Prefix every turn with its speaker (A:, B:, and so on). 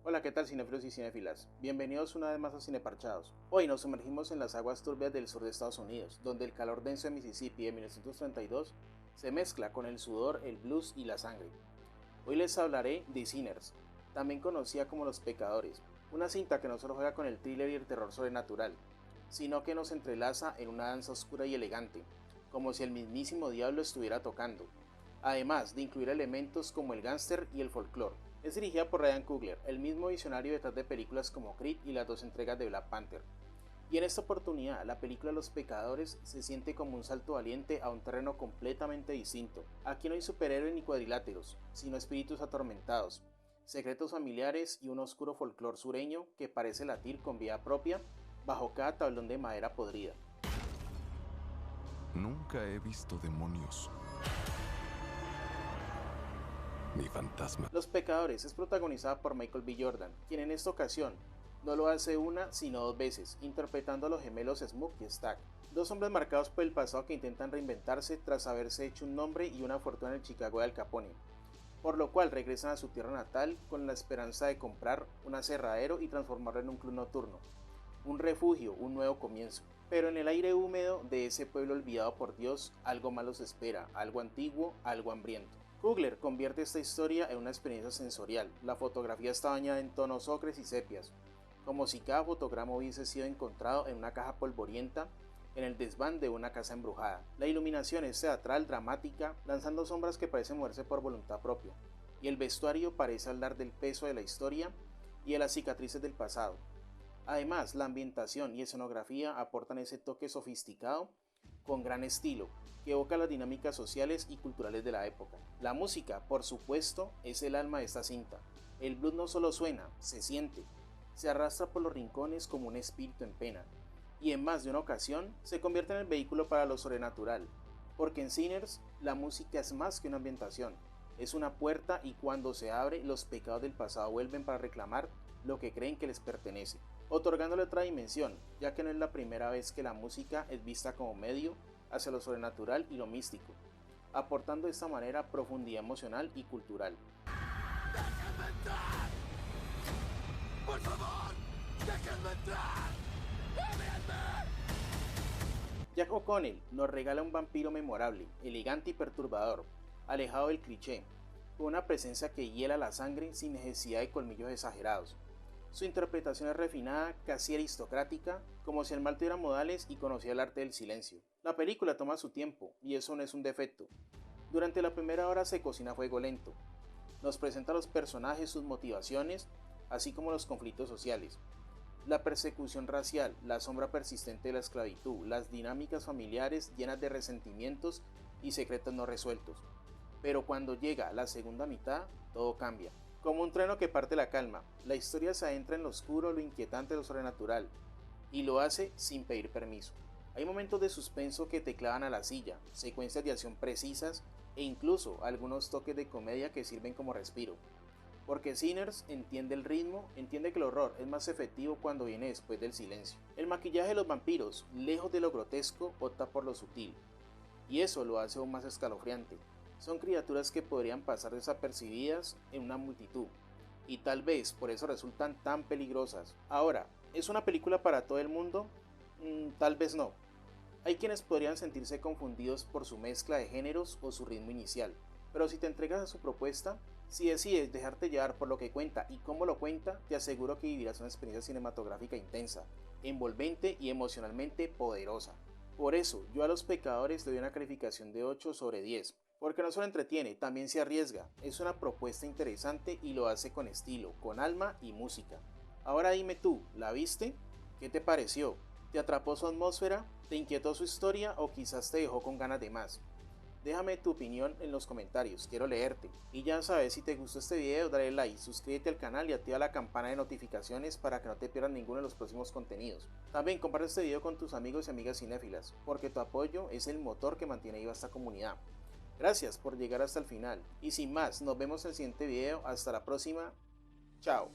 A: Hola, ¿qué tal cinéfilos y cinéfilas? Bienvenidos una vez más a Cineparchados. Hoy nos sumergimos en las aguas turbias del sur de Estados Unidos, donde el calor denso de Mississippi de 1932 se mezcla con el sudor, el blues y la sangre. Hoy les hablaré de Sinners, también conocida como Los Pecadores, una cinta que no solo juega con el thriller y el terror sobrenatural, sino que nos entrelaza en una danza oscura y elegante, como si el mismísimo diablo estuviera tocando, además de incluir elementos como el gángster y el folclore. Es dirigida por Ryan Coogler, el mismo visionario detrás de películas como Creed y las dos entregas de Black Panther. Y en esta oportunidad, la película Los Pecadores se siente como un salto valiente a un terreno completamente distinto. Aquí no hay superhéroes ni cuadriláteros, sino espíritus atormentados, secretos familiares y un oscuro folclore sureño que parece latir con vida propia bajo cada tablón de madera podrida.
B: Nunca he visto demonios ni fantasmas.
A: Los Pecadores es protagonizada por Michael B. Jordan, quien en esta ocasión no lo hace una sino dos veces, interpretando a los gemelos Smook y Stack, dos hombres marcados por el pasado que intentan reinventarse tras haberse hecho un nombre y una fortuna en el Chicago de Al Capone, por lo cual regresan a su tierra natal con la esperanza de comprar un aserradero y transformarlo en un club nocturno, un refugio, un nuevo comienzo. Pero en el aire húmedo de ese pueblo olvidado por Dios, algo más los espera, algo antiguo, algo hambriento. Coogler convierte esta historia en una experiencia sensorial. La fotografía está bañada en tonos ocres y sepias, como si cada fotograma hubiese sido encontrado en una caja polvorienta en el desván de una casa embrujada. La iluminación es teatral, dramática, lanzando sombras que parecen moverse por voluntad propia, y el vestuario parece hablar del peso de la historia y de las cicatrices del pasado. Además, la ambientación y escenografía aportan ese toque sofisticado con gran estilo, que evoca las dinámicas sociales y culturales de la época. La música, por supuesto, es el alma de esta cinta. El blues no solo suena, se siente, se arrastra por los rincones como un espíritu en pena, y en más de una ocasión se convierte en el vehículo para lo sobrenatural, porque en Sinners la música es más que una ambientación, es una puerta y cuando se abre los pecados del pasado vuelven para reclamar lo que creen que les pertenece, otorgándole otra dimensión, ya que no es la primera vez que la música es vista como medio hacia lo sobrenatural y lo místico, aportando de esta manera profundidad emocional y cultural.
B: ¡Déjenme entrar! ¡Por favor! ¡Déjenme entrar! ¡Ábranme!
A: Jack O'Connell nos regala un vampiro memorable, elegante y perturbador, alejado del cliché, con una presencia que hiela la sangre sin necesidad de colmillos exagerados. Su interpretación es refinada, casi aristocrática, como si el mal tuviera modales y conociera el arte del silencio. La película toma su tiempo, y eso no es un defecto. Durante la primera hora se cocina a fuego lento. Nos presenta a los personajes, sus motivaciones, así como los conflictos sociales. La persecución racial, la sombra persistente de la esclavitud, las dinámicas familiares llenas de resentimientos y secretos no resueltos. Pero cuando llega la segunda mitad, todo cambia. Como un trueno que parte la calma, la historia se adentra en lo oscuro, lo inquietante, lo sobrenatural, y lo hace sin pedir permiso. Hay momentos de suspenso que te clavan a la silla, secuencias de acción precisas e incluso algunos toques de comedia que sirven como respiro. Porque Sinners entiende el ritmo, entiende que el horror es más efectivo cuando viene después del silencio. El maquillaje de los vampiros, lejos de lo grotesco, opta por lo sutil, y eso lo hace aún más escalofriante. Son criaturas que podrían pasar desapercibidas en una multitud, y tal vez por eso resultan tan peligrosas. Ahora, ¿es una película para todo el mundo? Tal vez no. Hay quienes podrían sentirse confundidos por su mezcla de géneros o su ritmo inicial, pero si te entregas a su propuesta, si decides dejarte llevar por lo que cuenta y cómo lo cuenta, te aseguro que vivirás una experiencia cinematográfica intensa, envolvente y emocionalmente poderosa. Por eso, yo a Los Pecadores le doy una calificación de 8 sobre 10, porque no solo entretiene, también se arriesga, es una propuesta interesante y lo hace con estilo, con alma y música. Ahora dime tú, ¿la viste? ¿Qué te pareció? ¿Te atrapó su atmósfera? ¿Te inquietó su historia o quizás te dejó con ganas de más? Déjame tu opinión en los comentarios, quiero leerte. Y ya sabes, si te gustó este video, dale like, suscríbete al canal y activa la campana de notificaciones para que no te pierdas ninguno de los próximos contenidos. También comparte este video con tus amigos y amigas cinéfilas, porque tu apoyo es el motor que mantiene viva esta comunidad. Gracias por llegar hasta el final, y sin más, nos vemos en el siguiente video, hasta la próxima, chao.